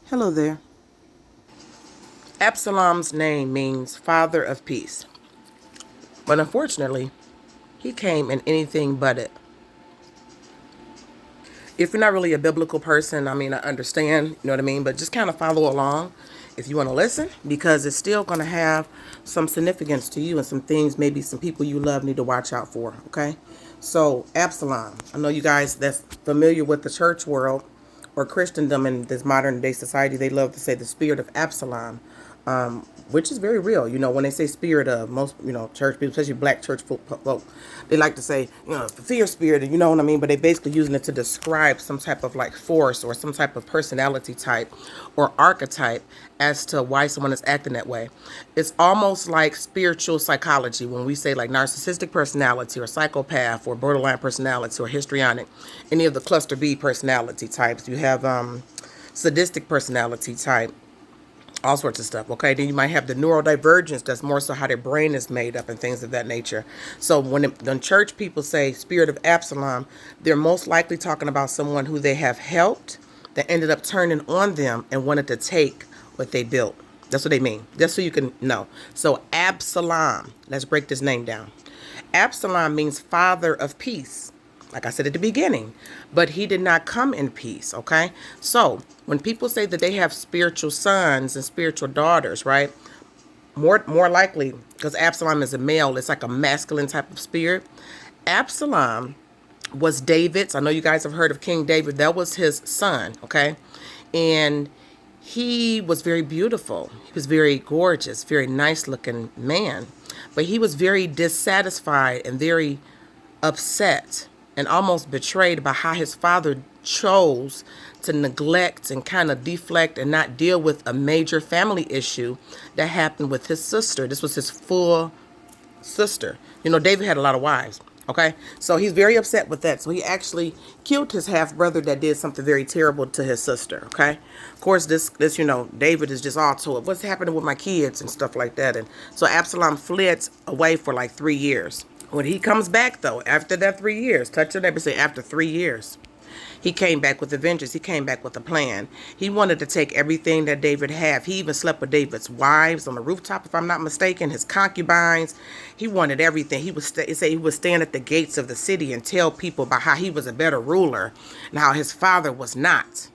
Hello there. Absalom's name means father of peace. But unfortunately, he came in anything but it. If you're not really a biblical person, I understand, you know what I mean? But just kind of follow along if you want to listen, because it's still going to have some significance to you and some things maybe some people you love need to watch out for, okay? So, Absalom, I know you guys that's familiar with the church world or Christendom in this modern day society, they love to say the spirit of Absalom, which is very real. You know, when they say spirit of, most, church people, especially black church folk, they like to say, the fear spirit, and you know what I mean? But they basically using it to describe some type of like force or some type of personality type or archetype as to why someone is acting that way. It's almost like spiritual psychology when we say like narcissistic personality or psychopath or borderline personality or histrionic, any of the cluster B personality types. You have sadistic personality type, all sorts of stuff. Okay, then you might have the neurodivergence. That's more so how their brain is made up and things of that nature. So when church people say spirit of Absalom, they're most likely talking about someone who they have helped that ended up turning on them and wanted to take what they built. That's what they mean. Just so you can know. So Absalom, let's break this name down. Absalom means father of peace, like I said at the beginning, but he did not come in peace, okay? So when people say that they have spiritual sons and spiritual daughters, right? More likely, because Absalom is a male, it's like a masculine type of spirit. Absalom was David's. I know you guys have heard of King David. That was his son, okay? And he was very beautiful. He was very gorgeous, very nice looking man. But he was very dissatisfied and very upset and almost betrayed by how his father chose to neglect and kind of deflect and not deal with a major family issue that happened with his sister. This was his full sister. You know, David had a lot of wives. Okay, so he's very upset with that. So he actually killed his half brother that did something very terrible to his sister. Okay, of course, this David is just all to it. What's happening with my kids and stuff like that. And so Absalom fled away for like 3 years. When he comes back though, after that 3 years, touch your neighbor, say after 3 years. He came back with a vengeance. He came back with a plan. He wanted to take everything that David had. He even slept with David's wives on the rooftop, if I'm not mistaken, his concubines. He wanted everything. He would stand at the gates of the city and tell people about how he was a better ruler and how his father was not.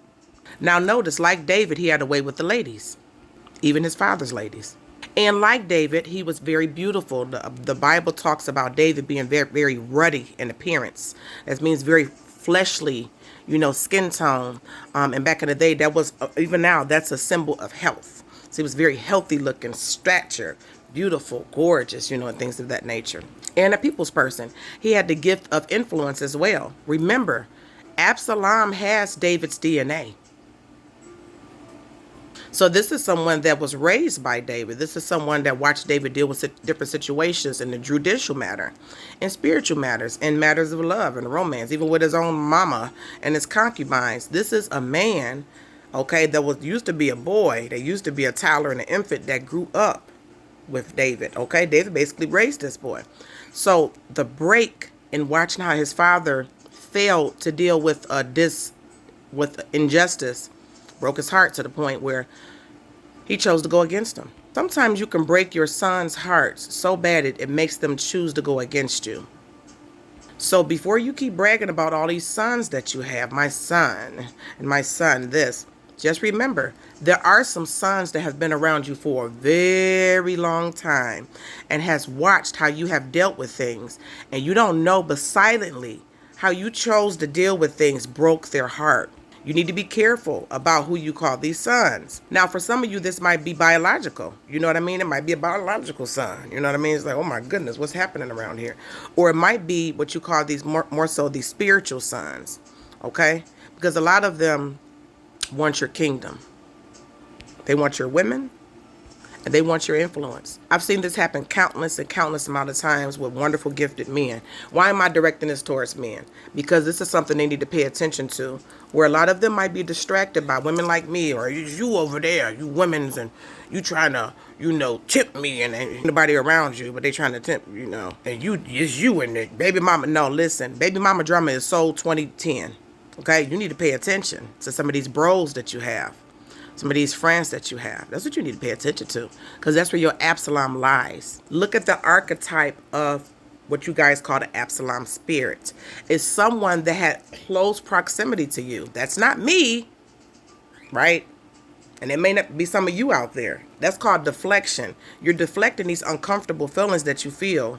Now notice, like David, he had a way with the ladies, even his father's ladies. And like David, he was very beautiful. The Bible talks about David being very, very ruddy in appearance. That means very fleshly, skin tone. And back in the day, that was, even now, that's a symbol of health. So he was very healthy looking, stature, beautiful, gorgeous, and things of that nature. And a people's person. He had the gift of influence as well. Remember, Absalom has David's DNA. So this is someone that was raised by David. This is someone that watched David deal with different situations in the judicial matter, in spiritual matters, in matters of love and romance, even with his own mama and his concubines. This is a man, okay, that used to be a boy, that used to be a toddler and an infant that grew up with David, okay? David basically raised this boy. So the break in watching how his father failed to deal with with injustice broke his heart to the point where he chose to go against him. Sometimes you can break your son's hearts so bad it makes them choose to go against you. So before you keep bragging about all these sons that you have, my son and my son this, just remember, there are some sons that have been around you for a very long time and has watched how you have dealt with things, and you don't know, but silently how you chose to deal with things broke their heart. You need to be careful about who you call these sons. Now, for some of you, this might be biological. You know what I mean? It might be a biological son. You know what I mean? It's like, oh my goodness, what's happening around here? Or it might be what you call these more so these spiritual sons. Okay? Because a lot of them want your kingdom. They want your women. And they want your influence. I've seen this happen countless and countless amount of times with wonderful, gifted men. Why am I directing this towards men? Because this is something they need to pay attention to, where a lot of them might be distracted by women like me, or you over there, you women's, and you trying to, tip me, and ain't nobody around you, but they trying to tempt, and it's you and the baby mama. No, listen, baby mama drama is sold 2010. Okay, you need to pay attention to some of these bros that you have. Some of these friends that you have. That's what you need to pay attention to. Because that's where your Absalom lies. Look at the archetype of what you guys call the Absalom spirit. It's someone that had close proximity to you. That's not me, right? And it may not be some of you out there. That's called deflection. You're deflecting these uncomfortable feelings that you feel.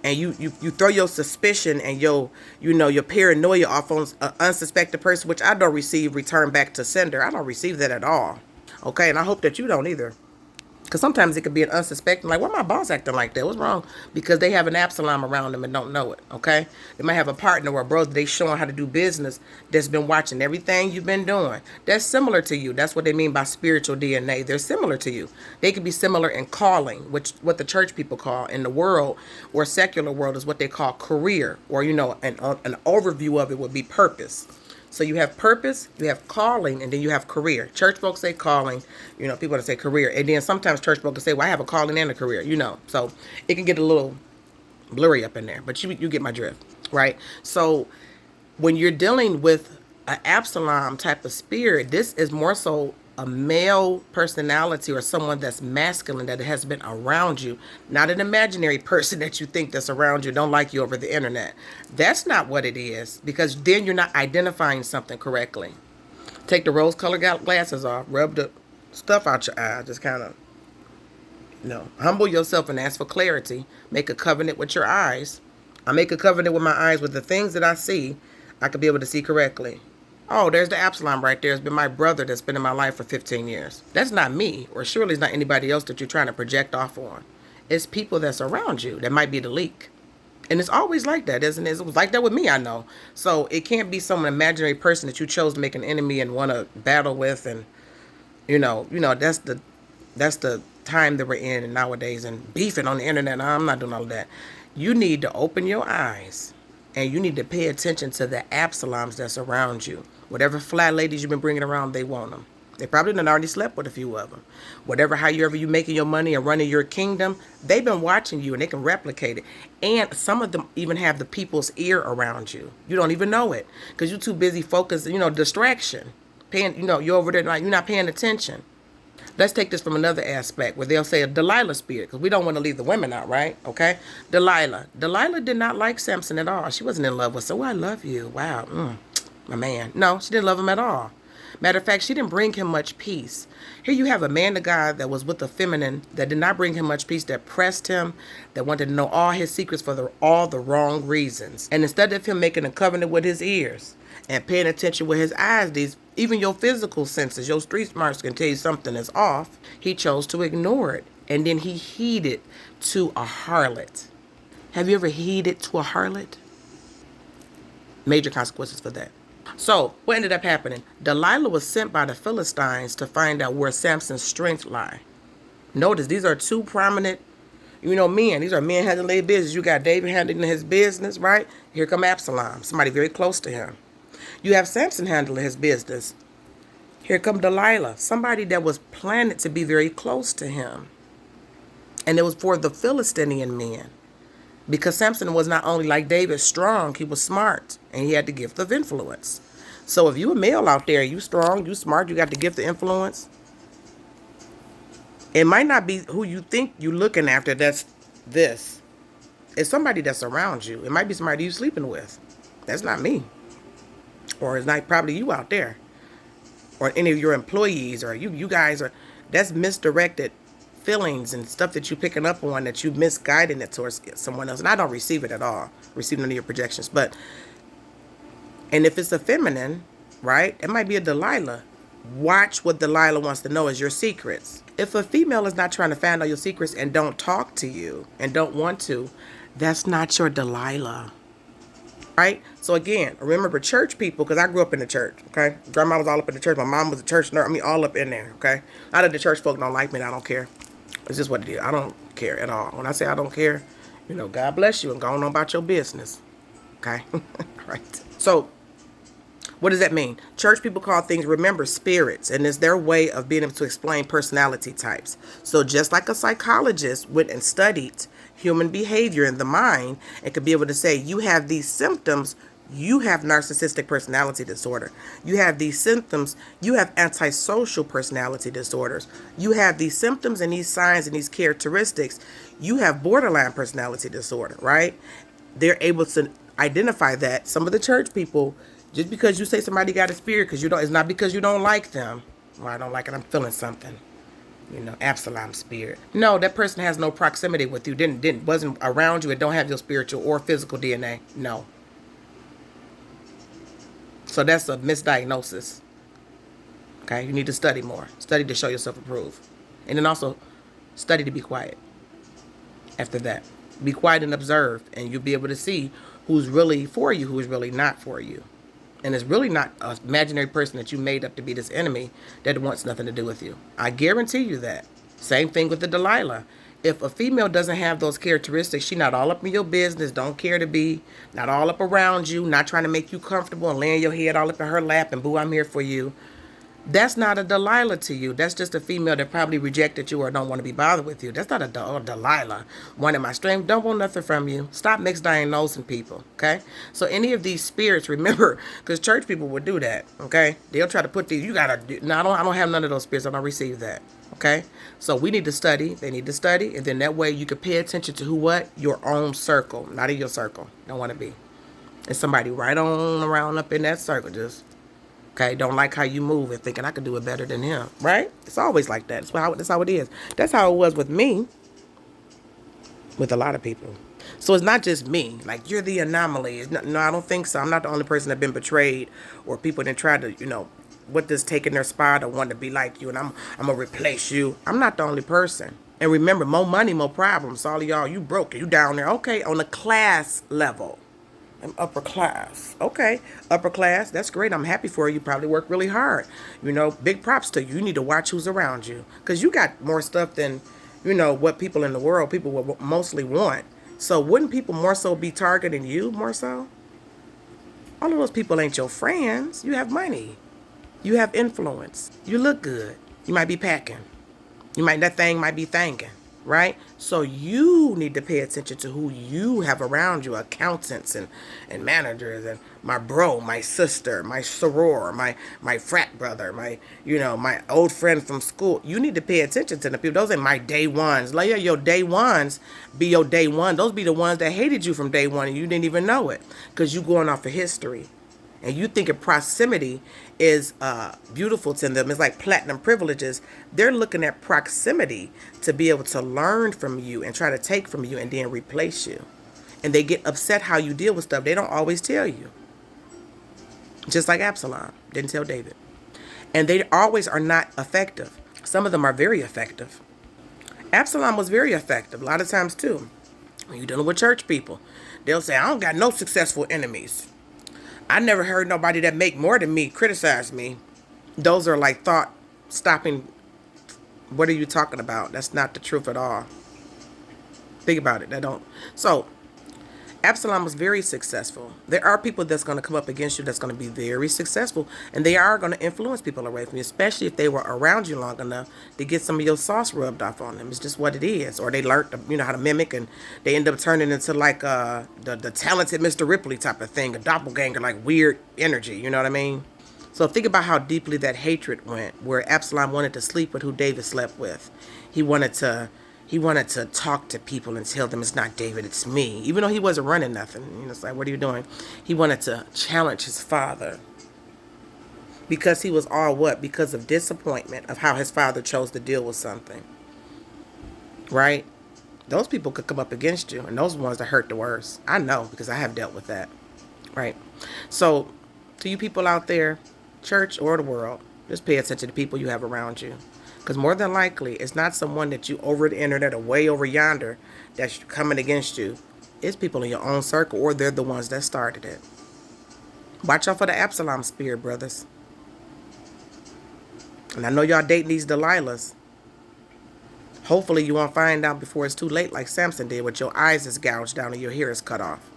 And you throw your suspicion and your paranoia off on an unsuspected person, which I don't receive return back to sender. I don't receive that at all. Okay, and I hope that you don't either. Because sometimes it could be an unsuspecting, like, why my boss acting like that? What's wrong? Because they have an Absalom around them and don't know it, okay? They might have a partner or a brother they showing how to do business that's been watching everything you've been doing. That's similar to you. That's what they mean by spiritual DNA. They're similar to you. They could be similar in calling, which what the church people call in the world or secular world is what they call career. Or, an overview of it would be purpose. So you have purpose, you have calling, and then you have career. Church folks say calling, people that say career. And then sometimes church folks say, well, I have a calling and a career, So it can get a little blurry up in there, but you get my drift, right? So when you're dealing with an Absalom type of spirit, this is more so a male personality or someone that's masculine that has been around you, not an imaginary person that you think that's around you, don't like you over the internet. That's not what it is, because then you're not identifying something correctly. Take the rose-colored glasses off, rub the stuff out your eye, just kind of, humble yourself and ask for clarity. Make a covenant with your eyes. I make a covenant with my eyes with the things that I see, I could be able to see correctly. Oh, there's the Absalom right there. It's been my brother that's been in my life for 15 years. That's not me, or surely it's not anybody else that you're trying to project off on. It's people that's around you that might be the leak. And it's always like that, isn't it? It was like that with me, I know. So it can't be some imaginary person that you chose to make an enemy and want to battle with. And, that's the time that we're in and nowadays, and beefing on the internet. No, I'm not doing all of that. You need to open your eyes. And you need to pay attention to the Absaloms that's around you. Whatever flat ladies you've been bringing around, they want them. They probably done already slept with a few of them. However you making your money and running your kingdom, they've been watching you and they can replicate it. And some of them even have the people's ear around you. You don't even know it because you're too busy focused, distraction. You're over there like you're not paying attention. Let's take this from another aspect where they'll say a Delilah spirit, because we don't want to leave the women out, right? Okay? Delilah did not like Samson at all. She wasn't in love with, so I love you. Wow. My man. No, she didn't love him at all. Matter of fact, she didn't bring him much peace. Here you have a man of God that was with a feminine that did not bring him much peace, that pressed him, that wanted to know all his secrets for all the wrong reasons. And instead of him making a covenant with his ears and paying attention with his eyes, even your physical senses, your street smarts can tell you something is off, he chose to ignore it. And then he heeded to a harlot. Have you ever heeded to a harlot? Major consequences for that. So, what ended up happening? Delilah was sent by the Philistines to find out where Samson's strength lie. Notice, these are two prominent, men. These are men handling their business. You got David handling his business, right? Here come Absalom, somebody very close to him. You have Samson handling his business. Here come Delilah, somebody that was planted to be very close to him. And it was for the Philistinian men. Because Samson was not only like David strong, he was smart. And he had the gift of influence. So if you a male out there, you strong, you smart, you got the gift of influence. It might not be who you think you're looking after that's this. It's somebody that's around you. It might be somebody you sleeping with. That's not me. Or it's not probably you out there. Or any of your employees, or you guys are, that's misdirected feelings and stuff that you're picking up on that you misguiding it towards someone else. And I don't receive it at all. Receive none of your projections. And if it's a feminine, right, it might be a Delilah. Watch what Delilah wants to know is your secrets. If a female is not trying to find out your secrets and don't talk to you and don't want to, that's not your Delilah. Right? So again, remember church people, because I grew up in the church, okay? Grandma was all up in the church. My mom was a church nurse. All up in there, okay? Not that the church folk don't like me, I don't care. It's just what it is. I don't care at all. When I say I don't care, God bless you and go on about your business. Okay? Right. So, what does that mean? Church people call things, remember, spirits, and it's their way of being able to explain personality types. So just like a psychologist went and studied human behavior in the mind and could be able to say, you have these symptoms You have narcissistic personality disorder. You have these symptoms. You have antisocial personality disorders. You have these symptoms and these signs and these characteristics. You have borderline personality disorder, right? They're able to identify that. Some of the church people, just because you say somebody got a spirit, because you don't, it's not because you don't like them. Well, I don't like it. I'm feeling something. Absalom spirit. No, that person has no proximity with you. Wasn't around you. It don't have your spiritual or physical DNA. No. So that's a misdiagnosis. Okay, you need to study more. Study to show yourself approved. And then also study to be quiet. After that, be quiet and observe, and you'll be able to see who's really for you, who's really not for you. And it's really not an imaginary person that you made up to be this enemy that wants nothing to do with you. I guarantee you that. Same thing with the Delilah. If a female doesn't have those characteristics, she not all up in your business, don't care to be, not all up around you, not trying to make you comfortable and laying your head all up in her lap and boo, I'm here for you. That's not a Delilah to you. That's just a female that probably rejected you or don't want to be bothered with you. That's not a Delilah. One in my strength, don't want nothing from you. Stop misdiagnosing people, okay? So any of these spirits, remember, because church people would do that, okay? They'll try to put these, no, I don't have none of those spirits. I don't receive that, okay? So we need to study. They need to study. And then that way you can pay attention to what? Your own circle, not in your circle. Don't want to be. And somebody right on around up in that circle just... Okay, don't like how you move and thinking I could do it better than him, right? It's always like that. That's how it is. That's how it was with me, with a lot of people. So it's not just me. Like, you're the anomaly. No, I don't think so. I'm not the only person that's been betrayed or people that try to, what this taking their spot or want to be like you and I'm going to replace you. I'm not the only person. And remember, more money, more problems. All of y'all, you broke it. You down there. Okay, on the class level. I'm upper class. Okay, upper class. That's great. I'm happy for you. You probably work really hard. Big props to you. You need to watch who's around you. Because you got more stuff than, what people in the world, people will mostly want. So wouldn't people more so be targeting you more so? All of those people ain't your friends. You have money. You have influence. You look good. You might be packing. That thing might be thinking. Right? So you need to pay attention to who you have around you, accountants and managers and my bro, my sister, my soror, my frat brother, my old friend from school. You need to pay attention to the people. Those are my day ones. Like, your day ones be your day one. Those be the ones that hated you from day one and you didn't even know it because you going off of history. And you think of proximity is beautiful to them. It's like platinum privileges. They're looking at proximity to be able to learn from you and try to take from you and then replace you. And they get upset how you deal with stuff. They don't always tell you. Just like Absalom didn't tell David. And they always are not effective. Some of them are very effective. Absalom was very effective a lot of times too. When you're dealing with church people, they'll say, I don't got no successful enemies. I never heard nobody that make more than me criticize me. Those are like thought stopping. What are you talking about? That's not the truth at all. Think about it. So Absalom was very successful. There are people that's going to come up against you that's going to be very successful. And they are going to influence people away from you, especially if they were around you long enough to get some of your sauce rubbed off on them. It's just what it is. Or they learned, how to mimic and they end up turning into like the talented Mr. Ripley type of thing, a doppelganger, like weird energy. You know what I mean? So think about how deeply that hatred went, where Absalom wanted to sleep with who David slept with. He wanted to talk to people and tell them it's not David, it's me. Even though he wasn't running nothing. It's like, what are you doing? He wanted to challenge his father. Because he was all what? Because of disappointment of how his father chose to deal with something. Right? Those people could come up against you. And those are the ones that hurt the worst. I know because I have dealt with that. Right? So, to you people out there, church or the world, just pay attention to people you have around you. Because more than likely, it's not someone that you over the internet or way over yonder that's coming against you. It's people in your own circle, or they're the ones that started it. Watch out for the Absalom spirit, brothers. And I know y'all dating these Delilahs. Hopefully you won't find out before it's too late like Samson did, with your eyes is gouged out and your hair is cut off.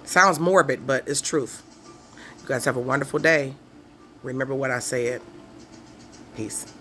Sounds morbid, but it's truth. You guys have a wonderful day. Remember what I said. Peace.